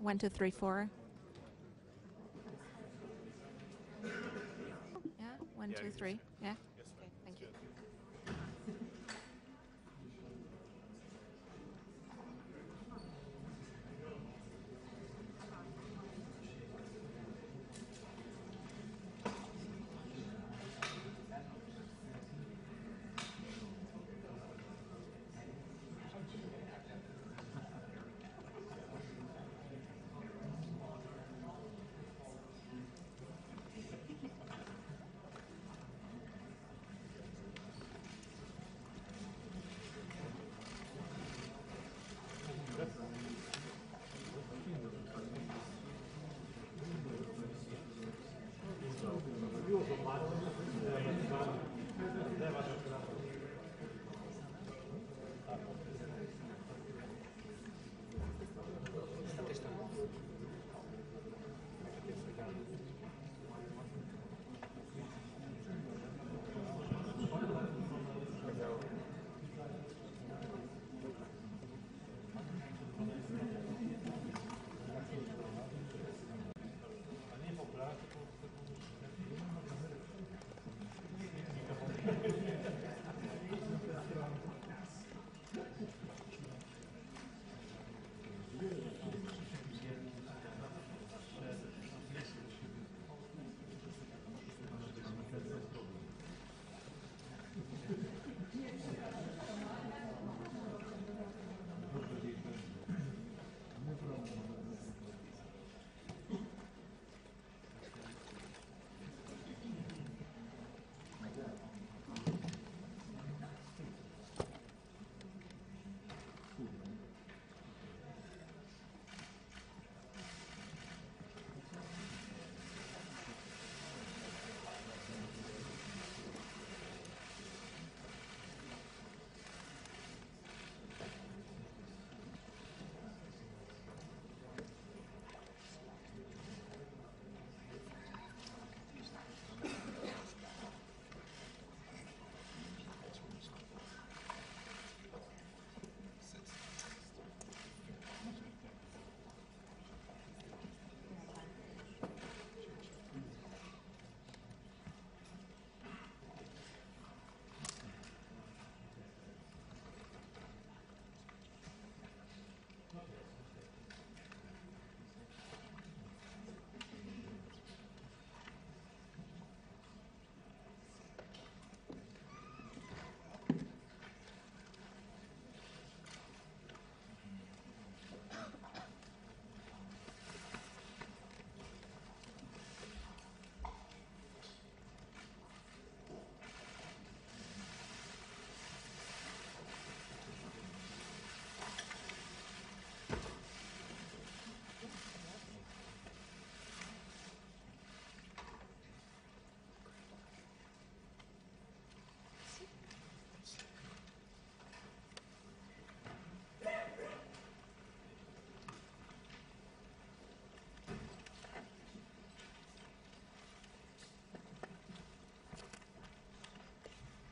1, 2, 3, 4. Yeah, 1, 2, 3. Yeah. Okay, thank you.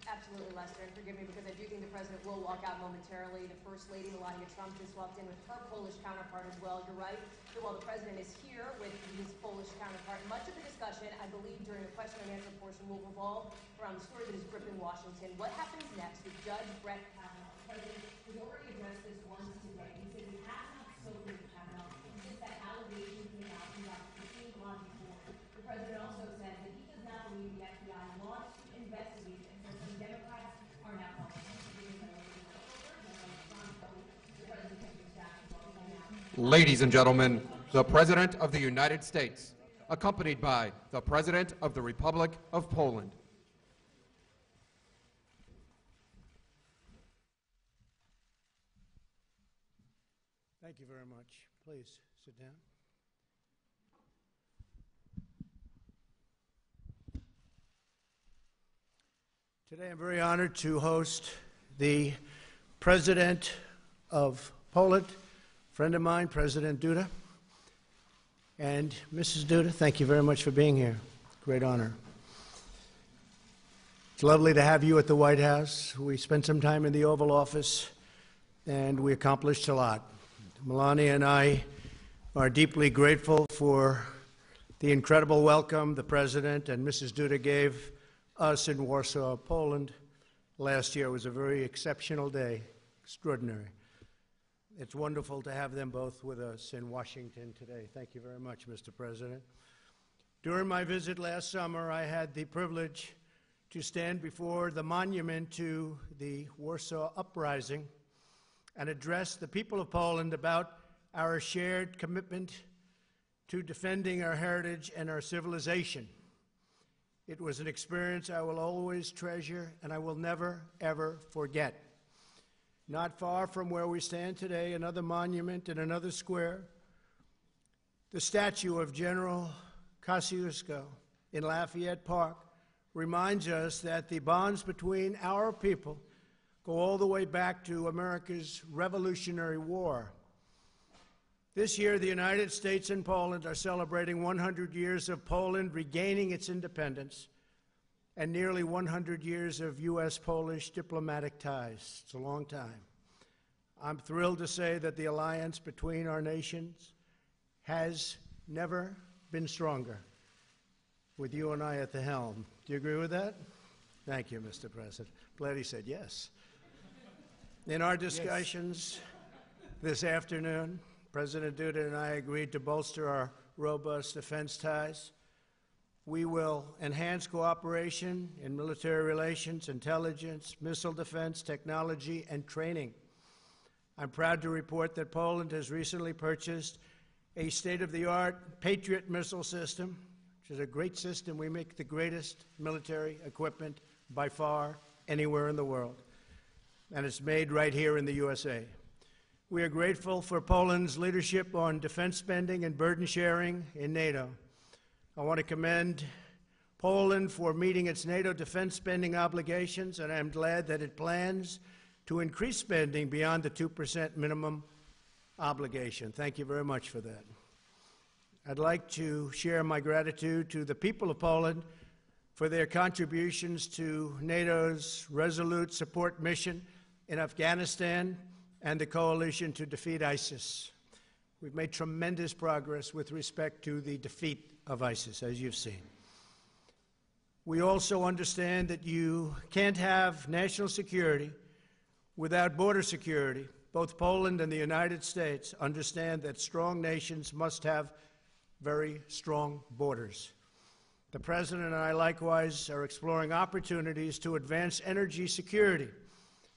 Absolutely, Lester, and forgive me because I do think the president will walk out momentarily. The First Lady, Melania Trump, just walked in with her Polish counterpart as well. You're right that while the president is here with his Polish counterpart, much of the discussion, I believe, during the question and answer portion will revolve around the story that is gripping Washington. What happens next with Judge Brett Kavanaugh? The president has already addressed this once today. He said he has not spoken with Kavanaugh since that allegation came out in about 15 on before. The president also said that he does not believe the FBI wants to investigate this, and some Democrats are now calling him. Ladies and gentlemen, the President of the United States, accompanied by the President of the Republic of Poland. Thank you very much. Please sit down. Today I'm very honored to host the President of Poland, friend of mine, President Duda. And Mrs. Duda, thank you very much for being here. Great honor. It's lovely to have you at the White House. We spent some time in the Oval Office, and we accomplished a lot. Melania and I are deeply grateful for the incredible welcome the President and Mrs. Duda gave us in Warsaw, Poland. Last year was a very exceptional day, extraordinary. It's wonderful to have them both with us in Washington today. Thank you very much, Mr. President. During my visit last summer, I had the privilege to stand before the monument to the Warsaw Uprising and address the people of Poland about our shared commitment to defending our heritage and our civilization. It was an experience I will always treasure and I will never, ever forget. Not far from where we stand today, another monument in another square, the statue of General Kosciuszko in Lafayette Park reminds us that the bonds between our people go all the way back to America's Revolutionary War. This year, the United States and Poland are celebrating 100 years of Poland regaining its independence and nearly 100 years of U.S.-Polish diplomatic ties. It's a long time. I'm thrilled to say that the alliance between our nations has never been stronger, with you and I at the helm. Do you agree with that? Thank you, Mr. President. Glad he said yes. In our discussions this afternoon, President Duda and I agreed to bolster our robust defense ties. We will enhance cooperation in military relations, intelligence, missile defense, technology, and training. I'm proud to report that Poland has recently purchased a state-of-the-art Patriot missile system, which is a great system. We make the greatest military equipment by far anywhere in the world, and it's made right here in the USA. We are grateful for Poland's leadership on defense spending and burden sharing in NATO. I want to commend Poland for meeting its NATO defense spending obligations, and I'm glad that it plans to increase spending beyond the 2% minimum obligation. Thank you very much for that. I'd like to share my gratitude to the people of Poland for their contributions to NATO's resolute support mission in Afghanistan and the coalition to defeat ISIS. We've made tremendous progress with respect to the defeat of ISIS, as you've seen. We also understand that you can't have national security without border security. Both Poland and the United States understand that strong nations must have very strong borders. The President and I likewise are exploring opportunities to advance energy security.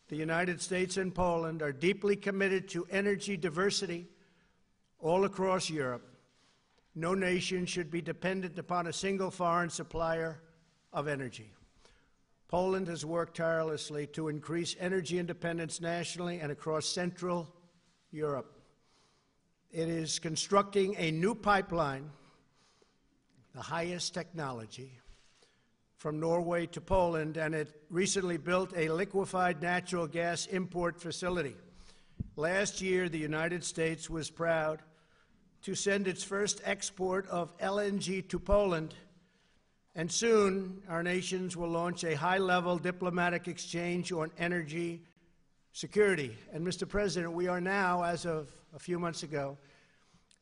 The United States and Poland are deeply committed to energy diversity all across Europe. No nation should be dependent upon a single foreign supplier of energy. Poland has worked tirelessly to increase energy independence nationally and across Central Europe. It is constructing a new pipeline, the highest technology, from Norway to Poland, and it recently built a liquefied natural gas import facility. Last year, the United States was proud to send its first export of LNG to Poland, and soon our nations will launch a high-level diplomatic exchange on energy security. And Mr. President, we are now, as of a few months ago,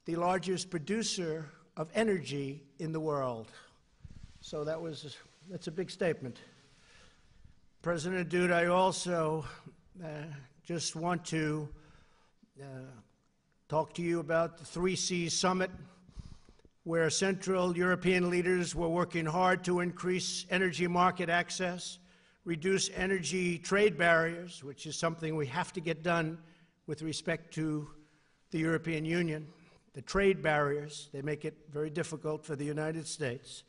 the largest producer of energy in the world. So that's a big statement. President Duda, I also just want to talk to you about the 3Cs Summit, where Central European leaders were working hard to increase energy market access, reduce energy trade barriers, which is something we have to get done with respect to the European Union. The trade barriers, they make it very difficult for the United States,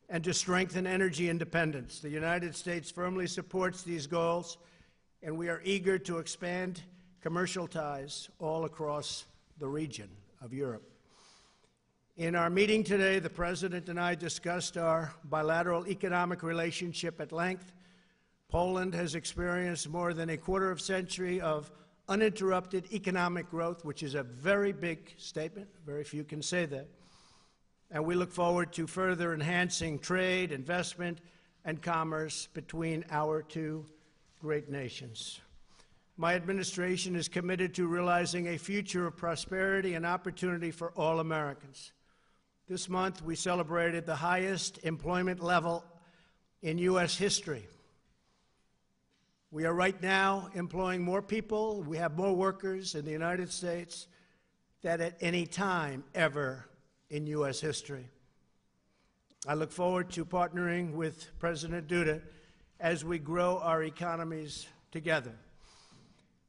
and to strengthen energy independence. The United States firmly supports these goals, and we are eager to expand commercial ties all across the region of Europe. In our meeting today, the President and I discussed our bilateral economic relationship at length. Poland has experienced more than a quarter of a century of uninterrupted economic growth, which is a very big statement. Very few can say that. And we look forward to further enhancing trade, investment, and commerce between our two great nations. My administration is committed to realizing a future of prosperity and opportunity for all Americans. This month, we celebrated the highest employment level in U.S. history. We are right now employing more people. We have more workers in the United States than at any time ever in U.S. history. I look forward to partnering with President Duda as we grow our economies together.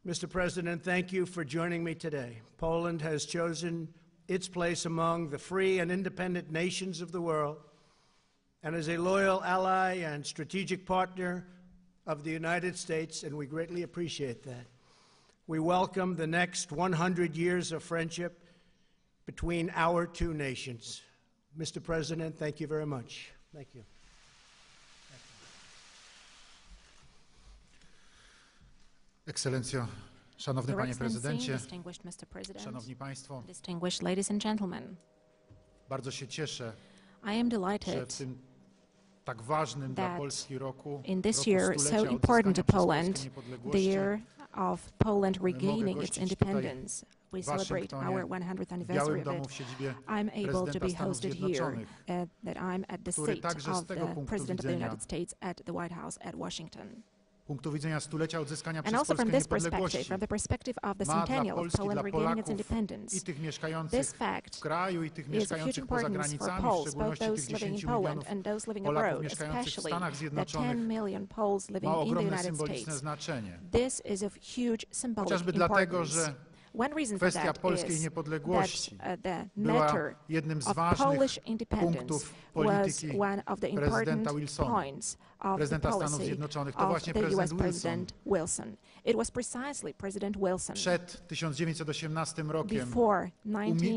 Mr. President, thank you for joining me today. Poland has chosen its place among the free and independent nations of the world, and is a loyal ally and strategic partner of the United States, and we greatly appreciate that. We welcome the next 100 years of friendship between our two nations. Mr. President, thank you very much. Thank you. Ekscelencjo, szanowny Your panie Excellency, prezydencie, distinguished Mr. President, szanowni państwo, distinguished ladies and gentlemen, bardzo się cieszę, I am że w delighted tym tak ważnym dla that Polski roku, in this roku year, so stulecia important to odzyskania przez Poland, Polskę niepodległości, the year of Poland mogę regaining its gościć tutaj independence. We w celebrate Waszyngtonie, our 100th w anniversary Białym of Domu it. w siedzibie I'm able to prezydenta be Stanów hosted here, Zjednoczonych, that I'm at the który seat także z of tego the punktu President of the widzenia, United States at the White House at Washington. punktu widzenia stulecia odzyskania And przez also from Polskę this perspective, niepodległości, from the perspective of the ma dla centennial of Polski, Poland dla regaining its Polaków independence, i tych this mieszkających fact w kraju i tych is of huge mieszkających poza importance for granicami, w Poles, both szczególności those tych living 10 in Poland milionów and those living Polaków abroad, mieszkających w especially Stanach the Zjednoczonych, 10 million Poles living ma in the ogromne United symboliczne States. znaczenie. This is of huge symbolic Chociażby dlatego, importance. że One reason for kwestia that polskiej is niepodległości that the była matter jednym z of ważnych Polish independence punktów was polityki one of the prezydenta important Wilsona, points of the prezydenta Stanów policy Zjednoczonych. To of właśnie the US prezydent Wilson President Wilson. It was precisely President Wilson przed 1918 rokiem before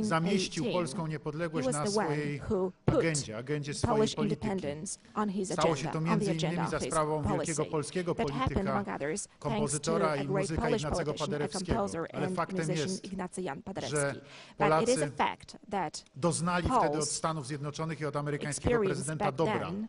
zamieścił 1918. polską He niepodległość was na the one swojej who put agendzie swojej Polish polityki. independence on his Stało się agenda, to on the między agenda innymi of za his sprawą policy. wielkiego polskiego That happened, polityka, among others, thanks to kompozytora a i great muzyka Polish Ignacego politician, a Paderewskiego. composer Ale and faktem musician jest, Ignacy Jan że Paderewski. But it Polacy is a fact that doznali wtedy od Poles Stanów Zjednoczonych i od amerykańskiego experienced prezydenta back dobra. then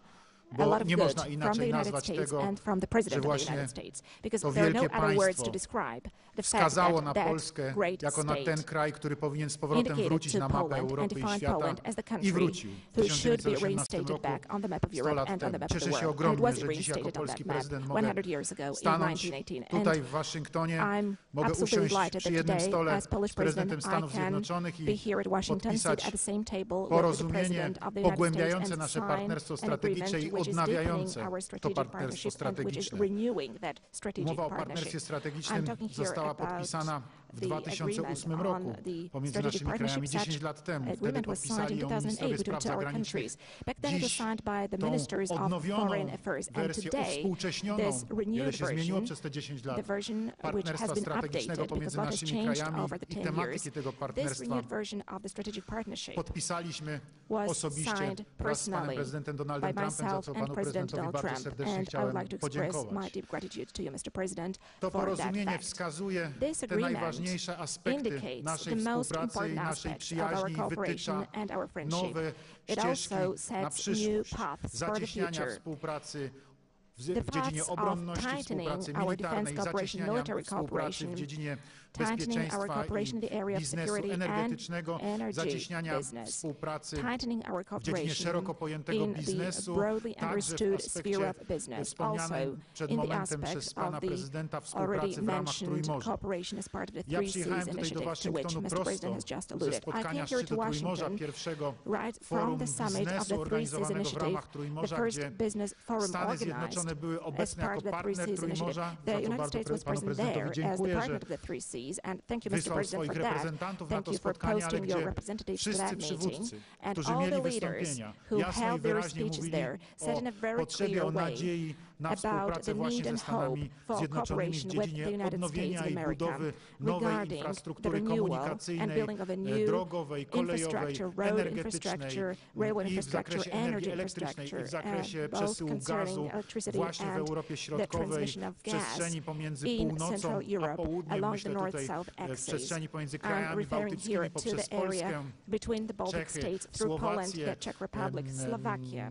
a Bo lot of nie good można from the inaczej United nazwać States tego, and from the że President of the właśnie United States, because to there are no wielkie other words państwo to describe the fact wskazało that na that Polskę great jako na ten state kraj, który powinien z powrotem indicated wrócić to na mapę Poland and Europy i defined świata Poland as the i country wrócił w who should be 1918 reinstated roku, back on the map of 100 Europe lat and on the temu. map of Cieszę the się world. And it ogromnie, was że dziś jako reinstated on polski that map prezydent mogę 100 years ago in stanąć 1918. tutaj And w Waszyngtonie, I'm mogę absolutely usiąść delighted przy that jednym today, stole as Polish z prezydentem president, I Stanów can Zjednoczonych be i here at Washington, sit podpisać at the same table with the porozumienie President of the United States pogłębiające and nasze sign partnerstwo an strategiczne agreement i which is odnawiające deepening our to strategic partnerstwo partnership and which is strategiczne. renewing that strategic Umowa o partnership. partnerstwie I'm strategicznym talking here została about podpisana w the 2008 agreement roku on the pomiędzy strategic naszymi krajami partnership. 10 Such lat temu. Wtedy agreement was signed podpisali in ją 2008 ministrowie between spraw two our zagranicznych. countries. Back then it was Dziś signed by the tą ministers of odnowioną foreign affairs, and wersję today uwspółcześnioną, this renewed wiele się zmieniło version, przez te 10 lat, the version which has partnerstwa been strategicznego updated because pomiędzy a lot has naszymi changed krajami over the i 10 years. tematyki tego This partnerstwa renewed version of the strategic partnership podpisaliśmy was osobiście signed wraz z panem personally prezydentem by Donaldem Trumpem, za myself co and panu President prezydentowi Donald bardzo Trump. serdecznie And I would chciałem like to express my podziękować. deep gratitude to you, Mr. President, To for that porozumienie fact. wskazuje This te agreement najważniejsze aspekty indicates naszej the most współpracy i important naszej aspects of our przyjaźni i cooperation wytycza and our friendship. nowe It ścieżki also na sets new przyszłość, paths for the zacieśniania future. współpracy w The dziedzinie paths of obronności, tightening współpracy our militarnej, defense cooperation, zacieśniania military współpracy cooperation, w dziedzinie tightening our bezpieczeństwa cooperation in the area i of biznesu security and energetycznego, energy zacieśniania business, współpracy tightening our w dziedzinie cooperation szeroko pojętego in the biznesu, broadly także w understood sphere aspekcie of business, also wspomnianym przed in the momentem przez aspect pana of the prezydenta already współpracy w ramach mentioned Trójmorza. cooperation as part of the Ja Three przyjechałem Seas tutaj do initiative, to which Waszyngtonu Mr. prosto President has just ze alluded. I spotkania came here to szczytu Trójmorza, Washington pierwszego right forum from the summit of biznesu the Three Seas organizowanego w initiative, ramach the Trójmorza, first gdzie business forum Stany organized Zjednoczone były as obecne part jako of the Three partner Seas initiative. Trójmorza, The za co United bardzo States was panu present there prezydentowi as the dziękuję, partner że of the Three Seas, and thank you, Mr. wysłał President, swoich for that. reprezentantów na Thank to you for spotkanie, ale posting your gdzie representatives to wszyscy that meeting, przywódcy, and którzy all mieli the leaders wystąpienia, who jasno i held their wyraźnie speeches mówili there said in a o very potrzebie, clear o way nadziei na about współpracę the właśnie need ze and Stanami hope for Zjednoczonymi w cooperation with dziedzinie the United States odnowienia of i America budowy nowej regarding the infrastruktury renewal and komunikacyjnej, building of a new drogowej, kolejowej, infrastructure, road energetycznej infrastructure, railway i w infrastructure, zakresie energy energii elektrycznej i w infrastructure, zakresie both przesyłu concerning gazu electricity właśnie w and Europie the Środkowej, transmission of w przestrzeni gas pomiędzy in północą Central a Europe południem, along myślę the tutaj north-south w axis. przestrzeni pomiędzy I'm krajami referring here bałtyckimi to poprzez the area Polskę, between the Baltic Czechy, states through Poland, Słowację, the Czech Republic, Slovakia,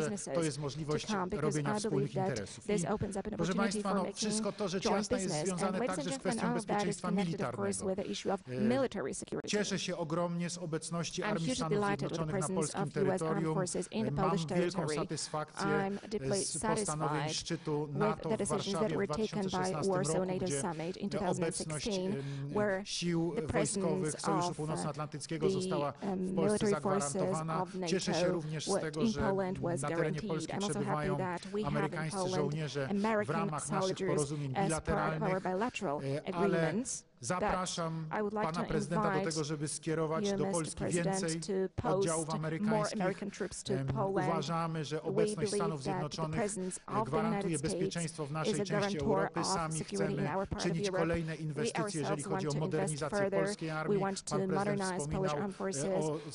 że to businesses jest to możliwość come, because robienia I wspólnych believe that interesów. this I, opens up an proszę opportunity Państwa, for no, making wszystko to rzecz joint jasna jest business. And związane ladies and także z gentlemen, kwestią all of that is bezpieczeństwa connected, of course, militarnego. with the issue of military security. Cieszę się ogromnie z obecności I'm Armii hugely Stanów delighted with the Zjednoczonych na presence polskim of US Armed terytorium. Forces in the Mam Polish wielką territory. satysfakcję I'm deeply z postanowień satisfied szczytu with NATO the w decisions that Warszawie w were taken by 2016 Warsaw roku, NATO gdzie Summit in obecność 2016, where sił the wojskowych presence Sojuszu of Północnoatlantyckiego została the w Polsce military forces zagwarantowana. of Cieszę się NATO również z tego, in że Poland was na terenie guaranteed. Polski I'm also happy przebywają that we have in amerykańscy Poland żołnierze w American ramach naszych soldiers porozumień as part of our bilateralnych, bilateral ale agreements. Zapraszam I would like pana to prezydenta do invite tego, żeby skierować you, do Mr. Polski President, więcej to oddziałów post more amerykańskich. American troops to Poland. Uważamy, że We obecność believe Stanów that the Zjednoczonych presence of the gwarantuje United States bezpieczeństwo w is naszej a części guarantor Europy. of Sami security in chcemy our part of czynić Europe. kolejne We inwestycje, jeżeli ourselves chodzi o want to invest modernizację further. polskiej We armii. want to Pan prezydent modernize Polish wspominał armed forces.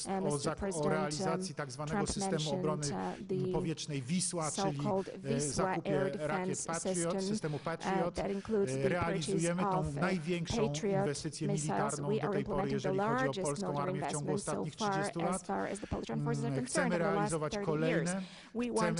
Mr. o President, realizacji tak zwanego Trump systemu obrony mentioned powietrznej Wisła, czyli so-called Wisła zakupie air rakiet defense Patriot, systemu Patriot. that includes the Realizujemy tą purchase of największą Patriot inwestycję missiles. militarną We do are tej pory, implementing the jeżeli chodzi o largest polską military armię w ciągu investment so ostatnich far 30 lat. as far as the Polish armed forces are concerned Chcemy over the last realizować 30 years. kolejne, We want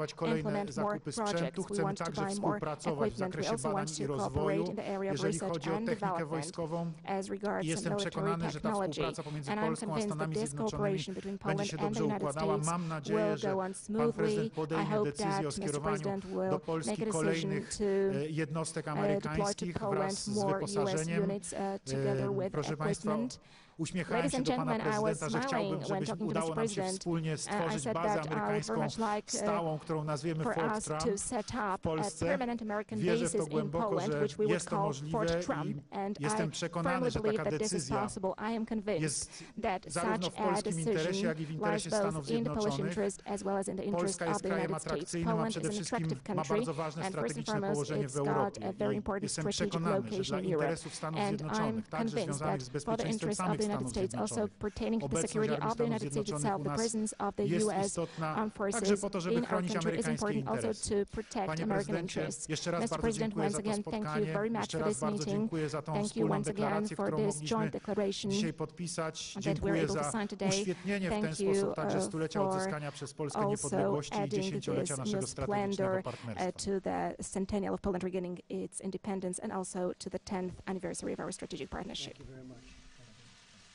to kolejne implement more zakupy sprzętu, projects. We chcemy want to także buy more współpracować w equipment. We zakresie also badań want i to rozwoju, cooperate in the area of jeżeli research chodzi o and technikę development wojskową. as regards Jestem military przekonany, że ta technology. współpraca pomiędzy And I'm Polską a convinced that Stanami this Zjednoczonymi cooperation between będzie Poland się and the dobrze United układała. States Mam nadzieję, will że go on pan smoothly. prezydent I podejmie hope decyzję o that Mr. skierowaniu President do will make Polski a decision kolejnych to jednostek deploy to amerykańskich wraz Poland z more US wyposażeniem. units together with Proszę państwa, equipment. uśmiechałem Ladies się and do pana gentlemen, I was prezydenta, że chciałbym, smiling when żeby talking to udało Mr. nam się President. wspólnie I stworzyć said bazę that I would very amerykańską much like stałą, którą nazwiemy for Fort us Trump to set up w Polsce. a permanent American Wierzę w to bases in głęboko, Poland, że which we would jest to call możliwe Fort Trump. i And jestem I przekonany, firmly że believe taka that this is decyzja possible. I am convinced jest that zarówno such w a polskim interesie, decision jak i w lies interesie both Stanów in the Polish Zjednoczonych. interest as well as in the interest Polska of jest the krajem United States. atrakcyjnym, a Poland przede is an wszystkim attractive ma country, bardzo ważne and first and strategiczne foremost, położenie w it's got Europie. a very I important jestem strategic przekonany, że location dla in Europe. interesów Stanów And I'm Zjednoczonych, także convinced związanych that z for the bezpieczeństwem interests of samych the United Stanów States, also Zjednoczonych, pertaining to the obecność security armii of the Stanów United States Zjednoczonych itself, u the nas presence of the jest U.S. istotna armed także forces po to, żeby in our chronić country is amerykańskie important also interesy. to protect Panie American prezydencie, interests. jeszcze raz Mr. bardzo President, dziękuję once za to again, thank you spotkanie. very much Jeszcze for raz this bardzo meeting. dziękuję za tą Thank you wspólną once again deklarację, for którą this joint mogliśmy declaration dzisiaj podpisać. that we're Dziękuję able to za sign today. uświetnienie w ten Thank you sposób także stulecia for odzyskania przez Polskę also niepodległości i adding dziesięciolecia this naszego new strategicznego splendor partnerstwa. to the centennial of Poland regaining its independence and also to the 10th anniversary of our strategic partnership. Thank you very much.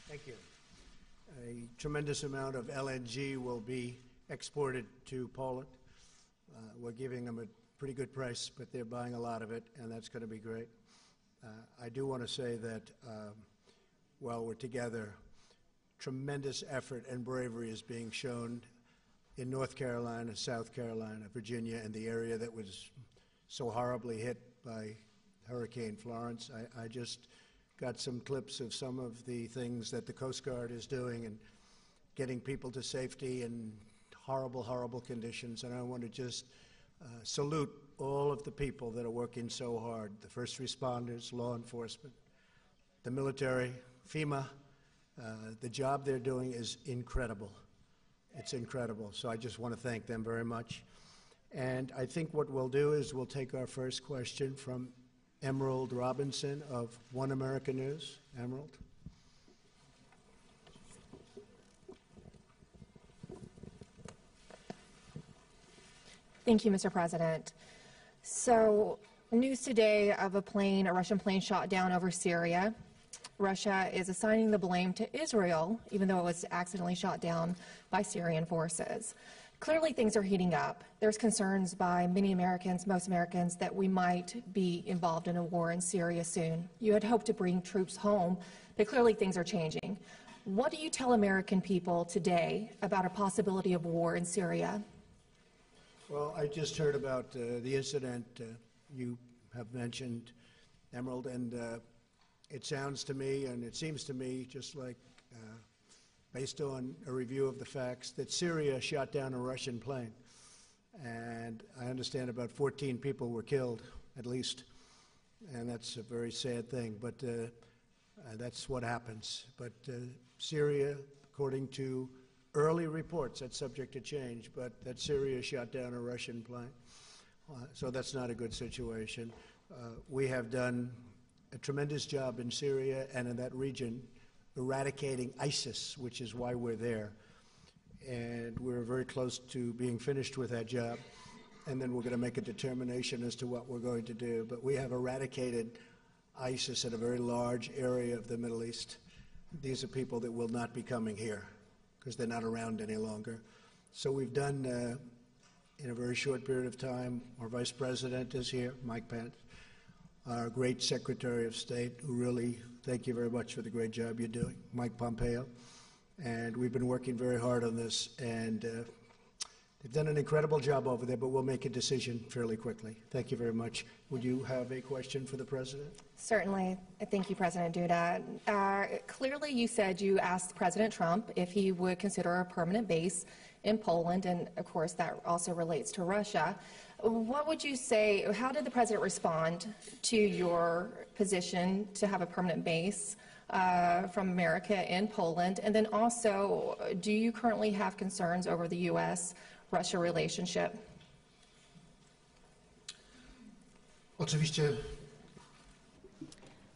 Thank you. A tremendous amount of LNG will be exported to Poland. We're giving them a pretty good price, but they're buying a lot of it, and that's going to be great. I do want to say that while we're together, tremendous effort and bravery is being shown in North Carolina, South Carolina, Virginia, and the area that was so horribly hit by Hurricane Florence. I just got some clips of some of the things that the Coast Guard is doing and getting people to safety in horrible, horrible conditions. And I want to just salute all of the people that are working so hard, the first responders, law enforcement, the military, FEMA. The job they're doing is incredible. It's incredible. So I just want to thank them very much. And I think what we'll do is we'll take our first question from Emerald Robinson of One America News. Emerald. Thank you, Mr. President. So, news today of a Russian plane shot down over Syria. Russia is assigning the blame to Israel, even though it was accidentally shot down by Syrian forces. Clearly, things are heating up. There's concerns by many Americans, most Americans, that we might be involved in a war in Syria soon. You had hoped to bring troops home, but clearly things are changing. What do you tell American people today about a possibility of war in Syria? Well, I just heard about the incident you have mentioned, Emerald, and it sounds to me, and it seems to me, just like based on a review of the facts, that Syria shot down a Russian plane. And I understand about 14 people were killed, at least, and that's a very sad thing, but that's what happens. But Syria, according to early reports, that's subject to change, but that Syria shot down a Russian plane. So that's not a good situation. We have done a tremendous job in Syria and in that region eradicating ISIS, which is why we're there. And we're very close to being finished with that job. And then we're going to make a determination as to what we're going to do. But we have eradicated ISIS in a very large area of the Middle East. These are people that will not be coming here because they're not around any longer. So we've done, in a very short period of time, our Vice President is here, Mike Pence, our great Secretary of State, who really, thank you very much for the great job you're doing, Mike Pompeo. And we've been working very hard on this. And They've done an incredible job over there, but we'll make a decision fairly quickly. Thank you very much. Would you have a question for the President? Certainly. Thank you, President Duda. Clearly, you said you asked President Trump if he would consider a permanent base in Poland, and of course that also relates to Russia. What would you say, how did the President respond to your position to have a permanent base from America in Poland? And then also, do you currently have concerns over the U.S.-Russia relationship? Oczywiście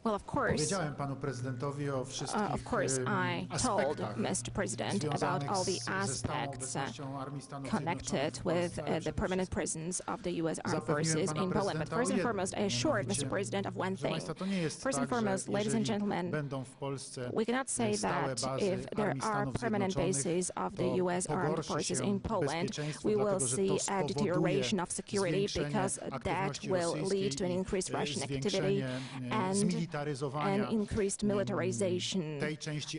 Well, of course. Powiedziałem panu prezydentowi o wszystkich Of course, I told aspektach Mr. President about all the aspects connected with the permanent presence of the U.S. Armed Forces in Poland. But first and foremost, I assured Mr. President of one thing. First and foremost, ladies and gentlemen, we cannot say that if there are permanent bases of the U.S. Armed Forces in Poland, we will see a deterioration of security, because that will lead to an increased Russian activity and an increased militarization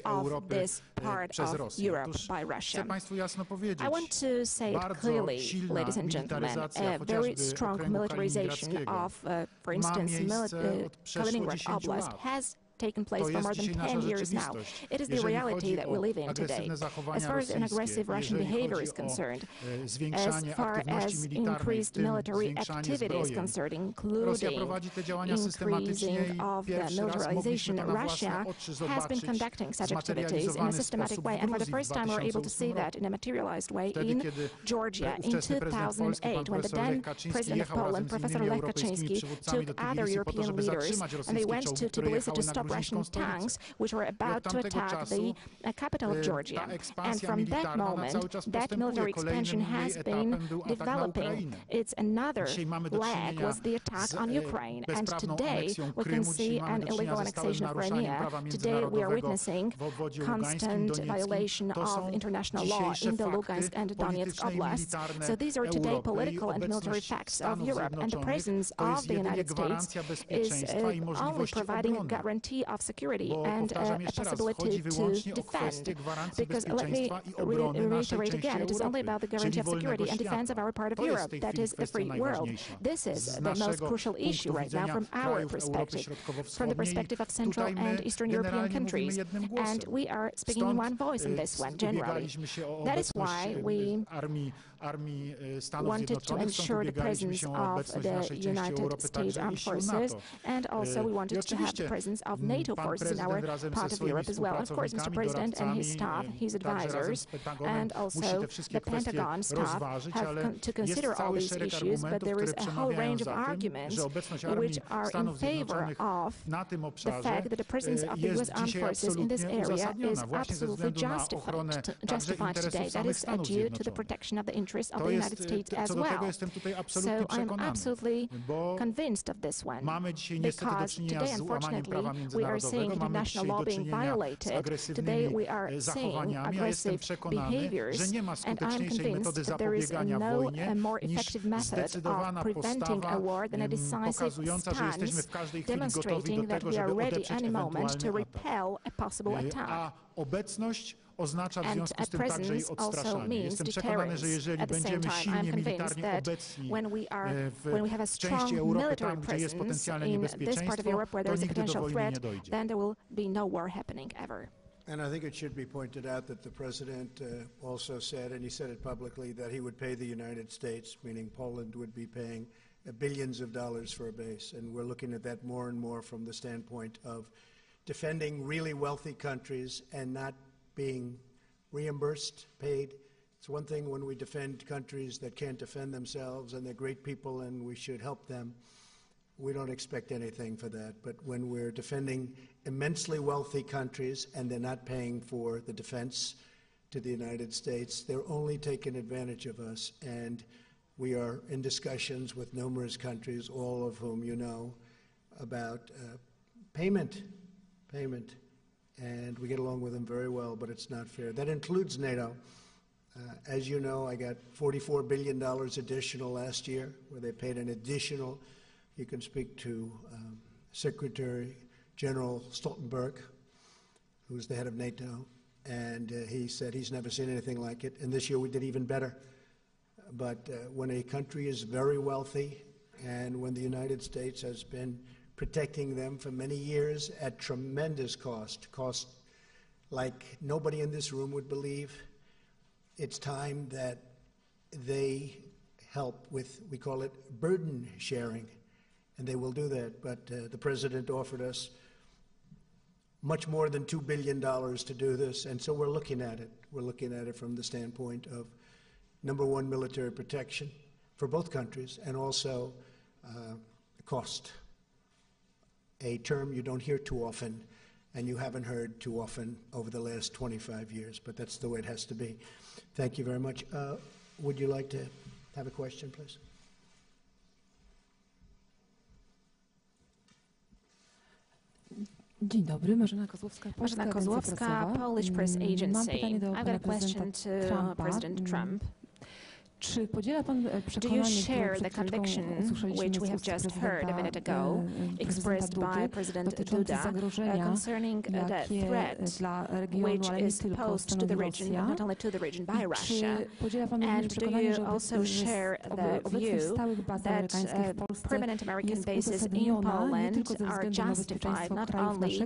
of this part of Europe by Russia. I want to say it clearly, ladies and gentlemen, a very strong militarization of, for instance, Kaliningrad Oblast has taken place for more than 10 years now. It is the reality that we live in today. As far as an aggressive Russian behavior is concerned, as far as increased military activity is concerned, including increasing of the militarization, Russia has been conducting such activities in a systematic way. And for the first time, we're able to see that in a materialized way in Georgia in 2008, when the then President of Poland, Professor Lech Kaczynski, took other European leaders, and they went to Tbilisi to stop Russian tanks which were about to attack the capital of Georgia. And from that moment, that military expansion has been developing. It's another leg was the attack on Ukraine. And today, we can see an illegal annexation of Crimea. Today, we are witnessing constant violation of international law in the Lugansk and Donetsk oblasts. So these are today political and military facts of Europe. And the presence of the United States is only providing a guarantee of security and a possibility to defend. Because let me reiterate again, it is only about the guarantee of security and defense of our part of Europe, that is the free world. This is the most crucial issue right now from our perspective, from the perspective of Central and Eastern European countries. And we are speaking in one voice in this one, generally. That is why we wanted to ensure the presence of the United States Armed Forces, and also we wanted to have the presence of NATO forces in our part of Europe as well. Of course, Mr. President and his staff, his advisors, and also the Pentagon staff have to consider all these issues, but there is a whole range of arguments which are in favor of the fact that the presence of the U.S. Armed Forces in this area is absolutely justified today. That is due to the protection of the interests of the United States as well. So I am absolutely convinced of this one, because today, unfortunately, we are seeing international law being violated. Today, we are seeing aggressive behaviors, and I am convinced that there is no more effective method of preventing a war than a decisive stance, demonstrating that we are ready any moment to repel a possible attack. And a presence also means deterrence. At the same time, I'm convinced that when we have a strong military presence in this part of Europe where there is a potential threat, then there will be no war happening ever. And I think it should be pointed out that the President also said, and he said it publicly, that he would pay the United States, meaning Poland would be paying billions of dollars for a base. And we're looking at that more and more from the standpoint of defending really wealthy countries and not being reimbursed, paid. It's one thing when we defend countries that can't defend themselves and they're great people and we should help them. We don't expect anything for that. But when we're defending immensely wealthy countries and they're not paying for the defense to the United States, they're only taking advantage of us. And we are in discussions with numerous countries, all of whom you know, about payment. And we get along with them very well, but it's not fair. That includes NATO. As you know, I got $44 billion additional last year, where they paid an additional. You can speak to Secretary General Stoltenberg, who's the head of NATO, and he said he's never seen anything like it. And this year we did even better. But when a country is very wealthy, and when the United States has been protecting them for many years at tremendous cost like nobody in this room would believe, it's time that they help with, we call it burden sharing, and they will do that. But the President offered us much more than $2 billion to do this, and so we're looking at it. We're looking at it from the standpoint of, number one, military protection for both countries, and also cost, a term you don't hear too often, and you haven't heard too often over the last 25 years, but that's the way it has to be. Thank you very much. Would you like to have a question, please? Dzień dobry, Marzena Kozłowska, Marzena Kozłowska, Polish Press Agency. I've got a question to President Trump. Czy podziela pan Do you przekonanie, share the conviction which we have just heard a minute ago, expressed by President Duda, concerning the threat which is posed to the region, not only to the region, by Russia? And do you also share the view that permanent American bases in Poland are justified not only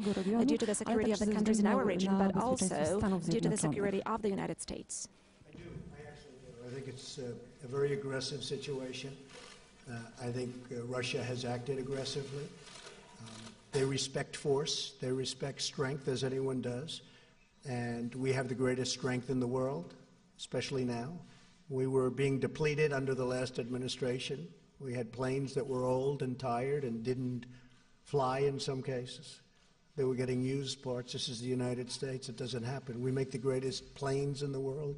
due to the security of the countries in our region, but also due to the security of the United States? I think it's a very aggressive situation. I think Russia has acted aggressively. They respect force. They respect strength, as anyone does. And we have the greatest strength in the world, especially now. We were being depleted under the last administration. We had planes that were old and tired and didn't fly in some cases. They were getting used parts. This is the United States. It doesn't happen. We make the greatest planes in the world.